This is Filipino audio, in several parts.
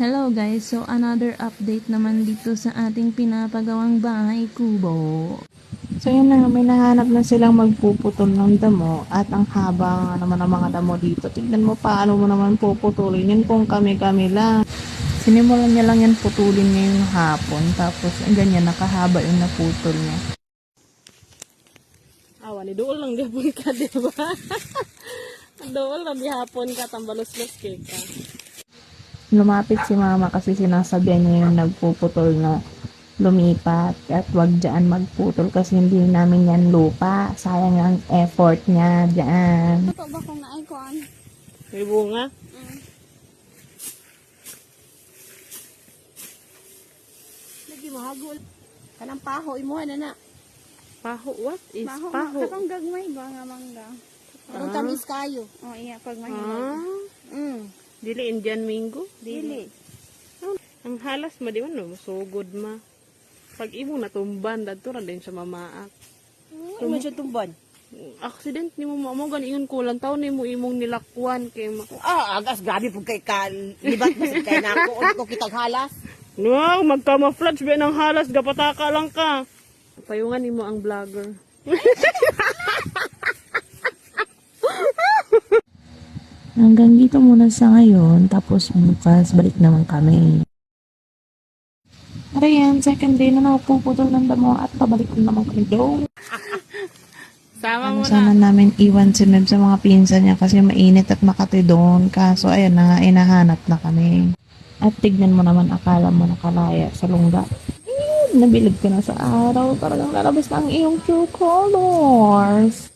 Hello guys, so another update naman dito sa ating pinapagawang bahay kubo. So yun na, may nahanap na silang magpuputol ng damo at ang haba nga naman ng mga damo dito. Tignan mo paano mo naman puputulin yun kung kami-kami lang. Sinimulan niya lang yan putulin ngayong hapon tapos ganyan nakahaba yung naputol niya. Awa ni dool lang gapon ka, di ba? Dool lang gihapon ka tambalos-los ka. Lumapit si mama kasi sinasabihan niya yung nagpuputol na lumipat at wag dyan magputol kasi hindi namin yan lupa. Sayang ang effort niya dyan. Ito ba kung na-icon? May bunga? Lagi mahagol. Kanang paho, imuha na na. Paho, what is Paho. paho? Katong gagmay ba nga mangga? Katong tamis kayo. O iya, pag mahinog. Dili Indian mango? Dili. Ang halas ma di man no, sugod ma. Pag imong natumban dadto ra din sa mamaak. Ano siya tumban? Accident ni mo mo ganingon kulang taon ni mo imong nilakwan kay ma. Agas grabe po kay libat mo kay nako o ko kitag halas. No, magkamaflats ba ng halas gapataka lang ka. Payungan nimo ang vlogger. Hanggang dito muna sa ngayon, tapos bukas balik naman kami. Ayan, second day na napuputol ng damo at pabalik na naman kami doon. Sama mo Sana na. namin iwan si Meb sa mga pinsan niya kasi mainit at makati doon. Kaso ayan na nga, inahanap na kami. At tignan mo naman, akala mo nakalaya sa lungga. Nabilib ka na sa araw. Talagang lalabas na ang iyong true colors.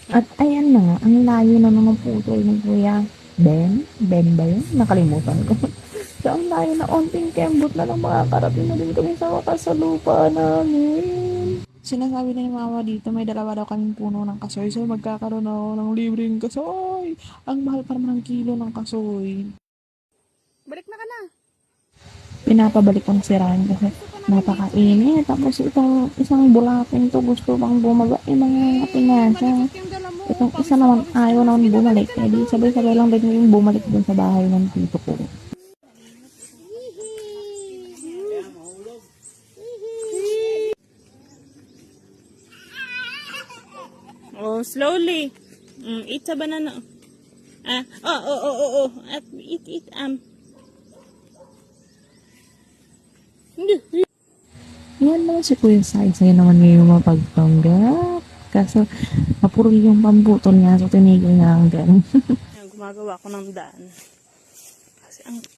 At ayan na nga, ang layo na naman putol ng kuya. Ben ba yun? Nakalimutan ko. So, ang layo na onting kembot na lang makakarating na din kami sa wakas sa lupa namin. Sinasabi na ni mama dito, may dalawa daw kaming puno ng kasoy. So, magkakaroon ako ng libreng kasoy. Ang mahal pa naman ng kilo ng kasoy. Balik na ka na. Pinapabalik kong sirahan kasi napakainit. Tapos itong isang bulaking to gusto pang bumaba. Mga pinasa. Yung dala mo. Itong isa naman ayaw naman bumalik. Eh di sabay-sabay lang din yung bumalik dun sa bahay ng tito ko. Oh, slowly. Eat sa banana. Oh. At eat. Yan naman si Kuya Sai. Sa'yo naman ngayon mapagpanggap. Kaso, mapuro yung pambutol niya. So, tinigil na ang gan. Ayan, gumagawa ko ng daan. Kasi ang